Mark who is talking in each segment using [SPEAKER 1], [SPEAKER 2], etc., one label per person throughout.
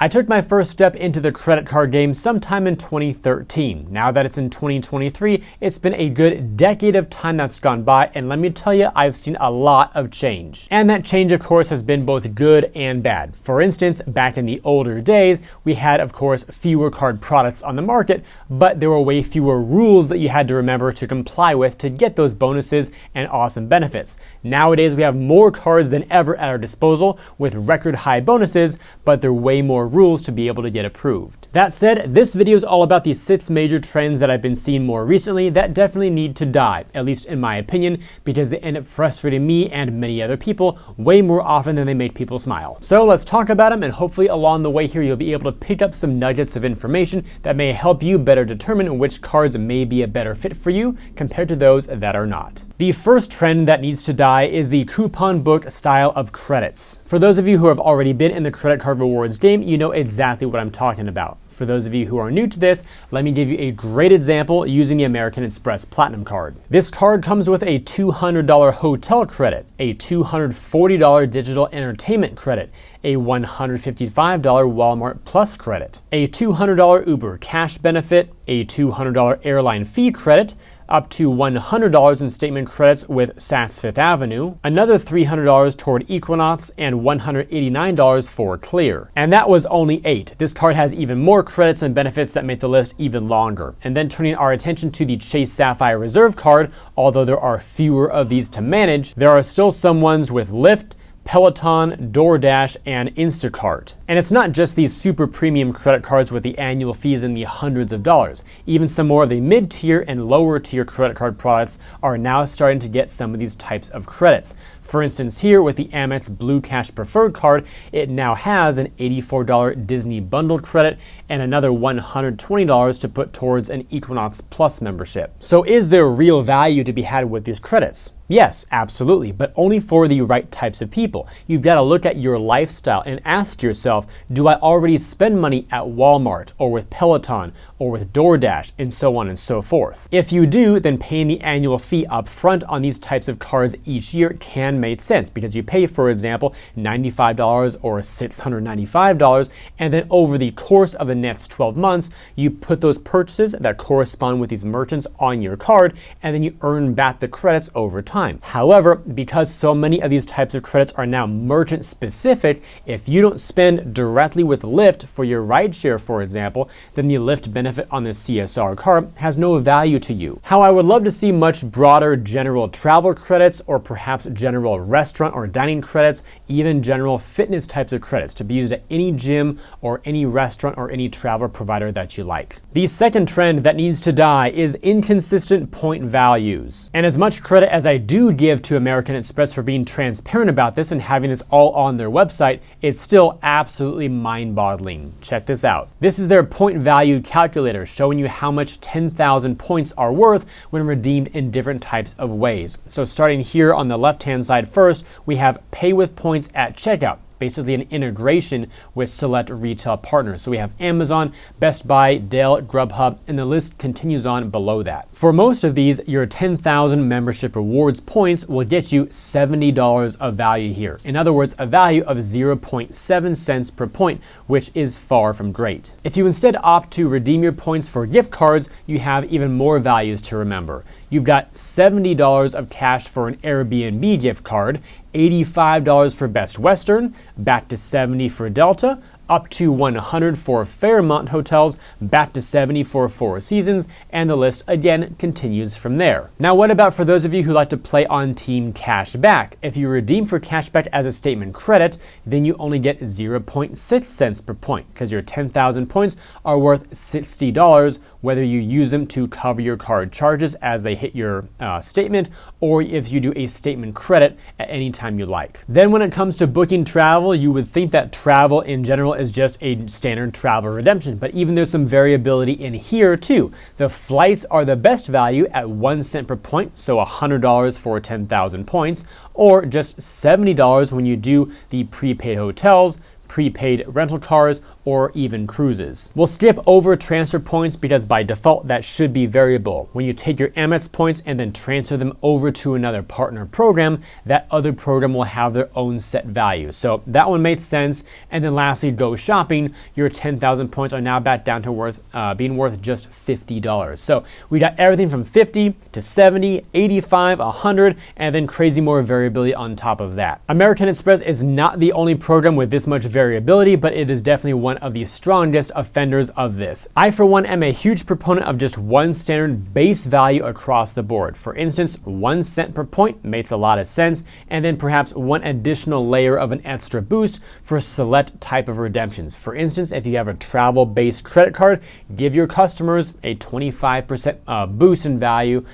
[SPEAKER 1] I took my first step into the credit card game sometime in 2013. Now that it's in 2023, it's been a good decade of time that's gone by, and let me tell you, I've seen a lot of change. And that change, of course, has been both good and bad. For instance, back in the older days, we had, of course, fewer card products on the market, but there were way fewer rules that you had to remember to comply with to get those bonuses and awesome benefits. Nowadays, we have more cards than ever at our disposal with record high bonuses, but there are way more rules to be able to get approved. That said, this video is all about the 6 major trends that I've been seeing more recently that definitely need to die, at least in my opinion, because they end up frustrating me and many other people way more often than they make people smile. So let's talk about them, and hopefully along the way here you'll be able to pick up some nuggets of information that may help you better determine which cards may be a better fit for you compared to those that are not. The first trend that needs to die is the coupon book style of credits. For those of you who have already been in the credit card rewards game, you know exactly what I'm talking about. For those of you who are new to this, let me give you a great example using the American Express Platinum card. This card comes with a $200 hotel credit, a $240 digital entertainment credit, a $155 Walmart Plus credit, a $200 Uber cash benefit, a $200 airline fee credit, up to $100 in statement credits with Saks Fifth Avenue, another $300 toward Equinox, and $189 for Clear. And that was only 8. This card has even more credits and benefits that make the list even longer. And then turning our attention to the Chase Sapphire Reserve card, although there are fewer of these to manage, there are still some ones with Lyft, Peloton, DoorDash, and Instacart. And it's not just these super premium credit cards with the annual fees in the hundreds of dollars. Even some more of the mid-tier and lower tier credit card products are now starting to get some of these types of credits. For instance, here with the Amex Blue Cash Preferred card, it now has an $84 Disney bundled credit and another $120 to put towards an Equinox Plus membership. So is there real value to be had with these credits? Yes, absolutely, but only for the right types of people. You've got to look at your lifestyle and ask yourself, do I already spend money at Walmart or with Peloton or with DoorDash and so on and so forth? If you do, then paying the annual fee up front on these types of cards each year can make sense because you pay, for example, $95 or $695, and then over the course of the next 12 months, you put those purchases that correspond with these merchants on your card, and then you earn back the credits over time. However, because so many of these types of credits are now merchant specific, if you don't spend directly with Lyft for your rideshare, for example, then the Lyft benefit on the CSR card has no value to you. How I would love to see much broader general travel credits, or perhaps general restaurant or dining credits, even general fitness types of credits to be used at any gym or any restaurant or any travel provider that you like. The second trend that needs to die is inconsistent point values. And as much credit as I do give to American Express for being transparent about this and having this all on their website, it's still absolutely mind-boggling. Check this out. This is their point value calculator showing you how much 10,000 points are worth when redeemed in different types of ways. So starting here on the left-hand side first, we have pay with points at checkout. Basically an integration with select retail partners. So we have Amazon, Best Buy, Dell, Grubhub, and the list continues on below that. For most of these, your 10,000 membership rewards points will get you $70 of value here. In other words, a value of 0.7 cents per point, which is far from great. If you instead opt to redeem your points for gift cards, you have even more values to remember. You've got $70 of cash for an Airbnb gift card, $85 for Best Western, back to $70 for Delta, up to $100 for Fairmont hotels, back to $70 for Four Seasons, and the list again continues from there. Now, what about for those of you who like to play on Team Cashback? If you redeem for cashback as a statement credit, then you only get 0.6 cents per point because your 10,000 points are worth $60, whether you use them to cover your card charges as they hit your statement, or if you do a statement credit at any time you like. Then when it comes to booking travel, you would think that travel in general is just a standard travel redemption, but even there's some variability in here too. The flights are the best value at 1 cent per point, so $100 for 10,000 points, or just $70 when you do the prepaid hotels, prepaid rental cars, or even cruises. We'll skip over transfer points because by default that should be variable. When you take your Amex points and then transfer them over to another partner program, that other program will have their own set value. So that one makes sense. And then lastly, go shopping. Your 10,000 points are now back down to being worth just $50. So we got everything from 50 to 70, 85, 100, and then crazy more variability on top of that. American Express is not the only program with this much variability, but it is definitely one of the strongest offenders of this. I, for one, am a huge proponent of just one standard base value across the board. For instance, 1 cent per point makes a lot of sense, and then perhaps one additional layer of an extra boost for select type of redemptions. For instance, if you have a travel-based credit card, give your customers a 25% boost in value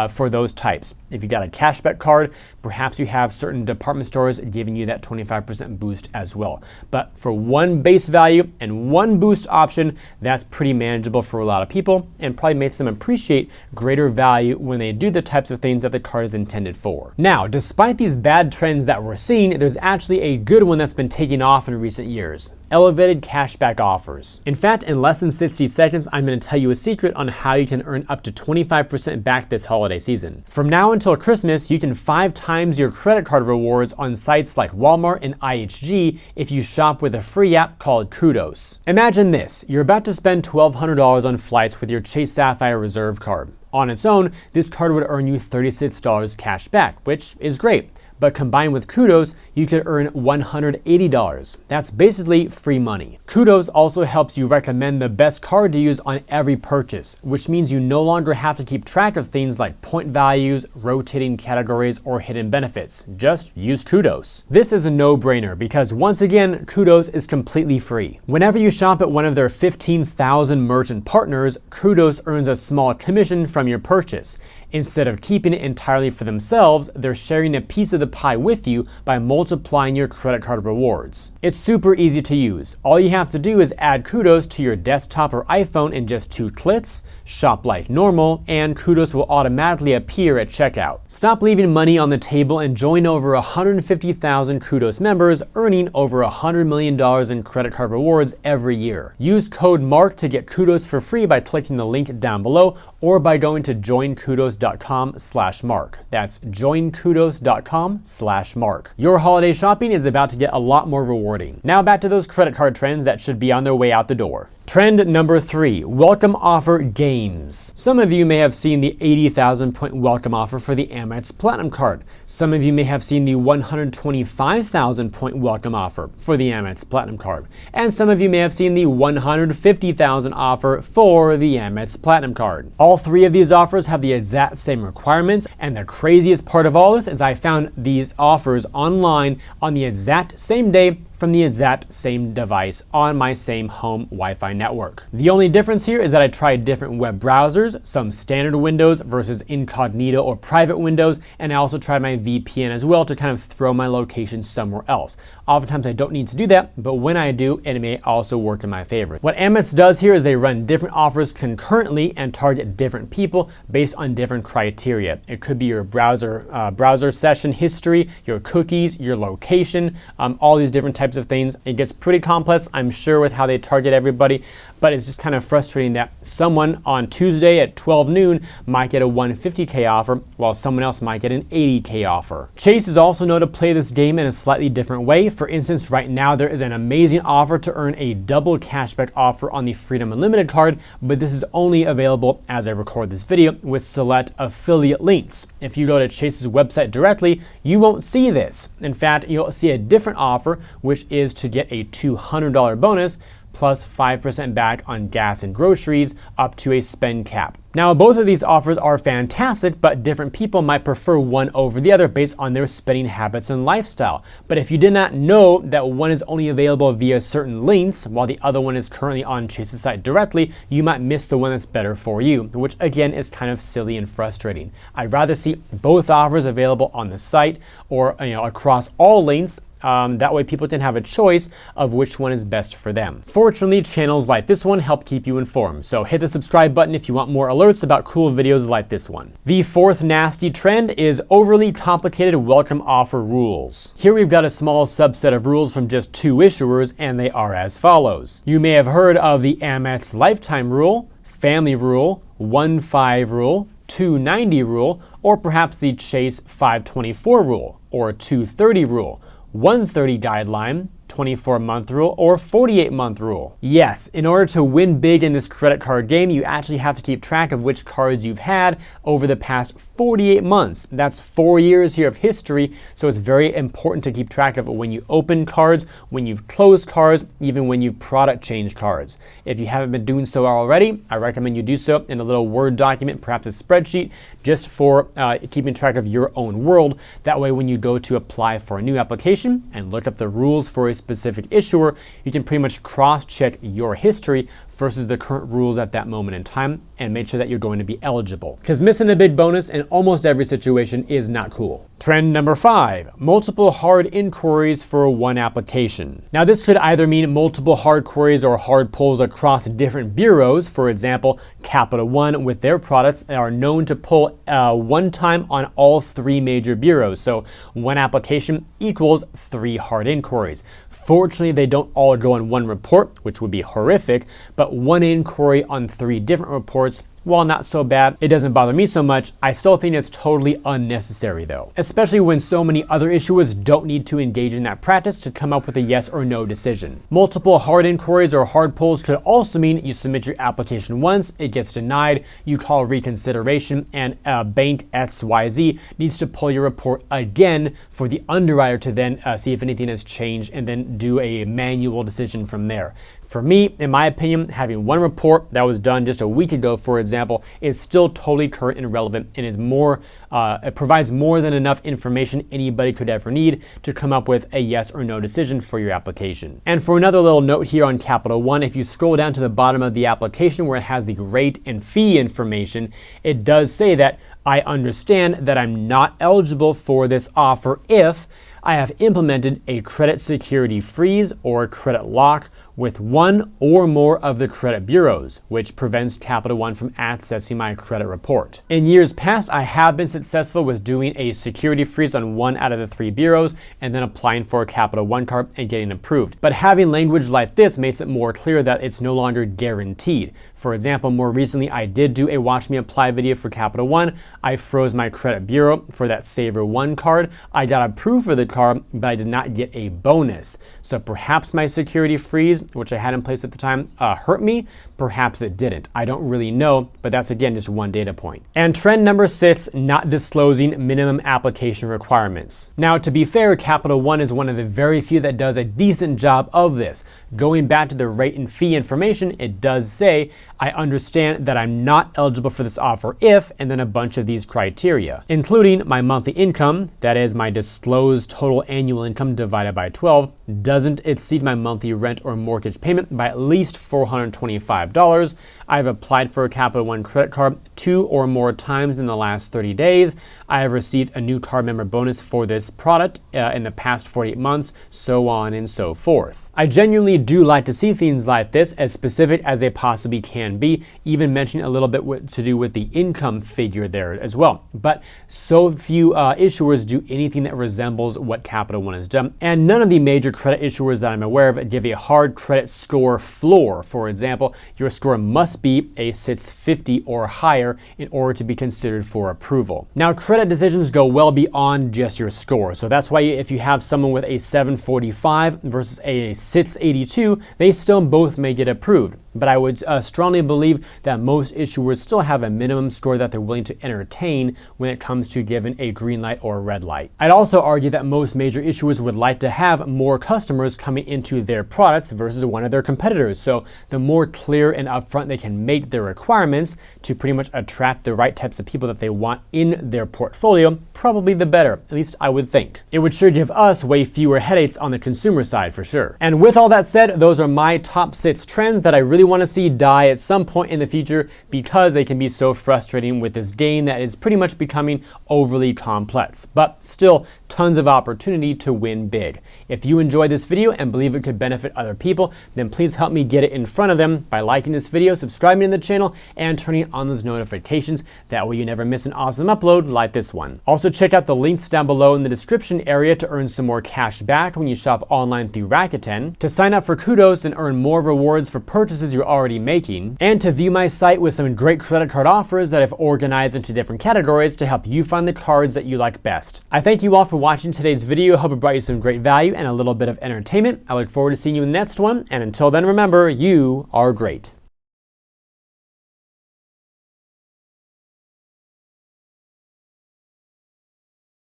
[SPEAKER 1] for those types. If you got a cashback card, perhaps you have certain department stores giving you that 25% boost as well. But for one base value and one boost option, that's pretty manageable for a lot of people and probably makes them appreciate greater value when they do the types of things that the card is intended for. Now, despite these bad trends that we're seeing, there's actually a good one that's been taking off in recent years: elevated cashback offers. In fact, in less than 60 seconds, I'm going to tell you a secret on how you can earn up to 25% back this holiday season. From now until Christmas, you can 5 times your credit card rewards on sites like Walmart and IHG if you shop with a free app called KUDOS. Imagine this: you're about to spend $1,200 on flights with your Chase Sapphire Reserve card. On its own, this card would earn you $36 cash back, which is great. But combined with KUDOS, you could earn $180. That's basically free money. KUDOS also helps you recommend the best card to use on every purchase, which means you no longer have to keep track of things like point values, rotating categories, or hidden benefits. Just use KUDOS. This is a no-brainer because, once again, KUDOS is completely free. Whenever you shop at one of their 15,000 merchant partners, KUDOS earns a small commission from your purchase. Instead of keeping it entirely for themselves, they're sharing a piece of the pie with you by multiplying your credit card rewards. It's super easy to use. All you have to do is add KUDOS to your desktop or iPhone in just 2 clicks, shop like normal, and KUDOS will automatically appear at checkout. Stop leaving money on the table and join over 150,000 KUDOS members, earning over $100 million in credit card rewards every year. Use code MARK to get KUDOS for free by clicking the link down below or by going to joinkudos.com/mark. That's joinkudos.com/mark. Your holiday shopping is about to get a lot more rewarding. Now back to those credit card trends that should be on their way out the door. Trend number 3, welcome offer games. Some of you may have seen the 80,000 point welcome offer for the Amex Platinum card. Some of you may have seen the 125,000 point welcome offer for the Amex Platinum card. And some of you may have seen the 150,000 offer for the Amex Platinum card. All 3 of these offers have the exact same requirements, and the craziest part of all this is I found these offers online on the exact same day from the exact same device on my same home Wi-Fi network. The only difference here is that I tried different web browsers, some standard windows versus incognito or private windows, and I also tried my VPN as well to kind of throw my location somewhere else. Oftentimes I don't need to do that, but when I do, it may also work in my favor. What Amex does here is they run different offers concurrently and target different people based on different criteria. It could be your browser session history, your cookies, your location, all these different types of things. It gets pretty complex, I'm sure, with how they target everybody, but it's just kind of frustrating that someone on Tuesday at 12 noon might get a 150K offer while someone else might get an 80K offer. Chase is also known to play this game in a slightly different way. For instance, right now there is an amazing offer to earn a double cashback offer on the Freedom Unlimited card, but this is only available as I record this video with select affiliate links. If you go to Chase's website directly, you won't see this. In fact, you'll see a different offer, which is to get a $200 bonus plus 5% back on gas and groceries up to a spend cap. Now, both of these offers are fantastic, but different people might prefer one over the other based on their spending habits and lifestyle. But if you did not know that one is only available via certain links, while the other one is currently on Chase's site directly, you might miss the one that's better for you, which again is kind of silly and frustrating. I'd rather see both offers available on the site or across all links, That way people can have a choice of which one is best for them. Fortunately, channels like this one help keep you informed, so hit the subscribe button if you want more alerts about cool videos like this one. The fourth nasty trend is overly complicated welcome offer rules. Here we've got a small subset of rules from just 2 issuers, and they are as follows. You may have heard of the Amex lifetime rule, family rule, 1-5 rule, 290 rule, or perhaps the Chase 524 rule, or 230 rule, 130 guideline, 24-month rule, or 48-month rule. Yes, in order to win big in this credit card game, you actually have to keep track of which cards you've had over the past 48 months. That's 4 years here of history, so it's very important to keep track of when you open cards, when you've closed cards, even when you've product changed cards. If you haven't been doing so already, I recommend you do so in a little Word document, perhaps a spreadsheet, just for keeping track of your own world. That way, when you go to apply for a new application and look up the rules for a specific issuer, you can pretty much cross-check your history versus the current rules at that moment in time and make sure that you're going to be eligible. Because missing a big bonus in almost every situation is not cool. Trend number 5, multiple hard inquiries for one application. Now this could either mean multiple hard queries or hard pulls across different bureaus. For example, Capital One with their products are known to pull one time on all 3 major bureaus. So one application equals 3 hard inquiries. Fortunately, they don't all go in one report, which would be horrific, but one inquiry on 3 different reports, while not so bad, it doesn't bother me so much. I still think it's totally unnecessary though, especially when so many other issuers don't need to engage in that practice to come up with a yes or no decision. Multiple hard inquiries or hard pulls could also mean you submit your application once, it gets denied, you call reconsideration, and bank XYZ needs to pull your report again for the underwriter to then see if anything has changed and then do a manual decision from there. For me, in my opinion, having one report that was done just a week ago, for example, is still totally current and relevant and is more, it provides more than enough information anybody could ever need to come up with a yes or no decision for your application. And for another little note here on Capital One, if you scroll down to the bottom of the application where it has the rate and fee information, it does say that I understand that I'm not eligible for this offer if I have implemented a credit security freeze or credit lock with one or more of the credit bureaus, which prevents Capital One from accessing my credit report. In years past, I have been successful with doing a security freeze on 1 out of the 3 bureaus and then applying for a Capital One card and getting approved. But having language like this makes it more clear that it's no longer guaranteed. For example, more recently, I did do a Watch Me Apply video for Capital One. I froze my credit bureau for that Saver One card. I got approved for the card, but I did not get a bonus. So perhaps my security freeze, which I had in place at the time, hurt me. Perhaps it didn't. I don't really know, but that's again just one data point. And trend number 6, not disclosing minimum application requirements. Now, to be fair, Capital One is one of the very few that does a decent job of this. Going back to the rate and fee information, it does say, I understand that I'm not eligible for this offer if, and then a bunch of these criteria, including my monthly income, that is my disclosed total annual income divided by 12, doesn't exceed my monthly rent or mortgage payment by at least $425. I've applied for a Capital One credit card 2 or more times in the last 30 days. I have received a new card member bonus for this product in the past 48 months, so on and so forth. I genuinely do like to see things like this, as specific as they possibly can be, even mentioning a little bit to do with the income figure there as well. But so few issuers do anything that resembles what Capital One has done, and none of the major credit issuers that I'm aware of give a hard credit score floor. For example, your score must be a 650 or higher in order to be considered for approval. Now, credit decisions go well beyond just your score, so that's why if you have someone with a 745 versus a 682, they still both may get approved. But I would strongly believe that most issuers still have a minimum score that they're willing to entertain when it comes to giving a green light or a red light. I'd also argue that most major issuers would like to have more customers coming into their products versus one of their competitors. So the more clear and upfront they can make their requirements to pretty much attract the right types of people that they want in their portfolio, probably the better, at least I would think. It would sure give us way fewer headaches on the consumer side for sure. And with all that said, those are my top 6 trends that I really really want to see die at some point in the future because they can be so frustrating with this game that is pretty much becoming overly complex. But still, tons of opportunity to win big. If you enjoyed this video and believe it could benefit other people, then please help me get it in front of them by liking this video, subscribing to the channel, and turning on those notifications. That way you never miss an awesome upload like this one. Also check out the links down below in the description area to earn some more cash back when you shop online through Rakuten, to sign up for KUDOS and earn more rewards for purchases you're already making, and to view my site with some great credit card offers that I've organized into different categories to help you find the cards that you like best. I thank you all for watching today's video. Hope it brought you some great value and a little bit of entertainment. I look forward to seeing you in the next one, and until then, remember, you are great.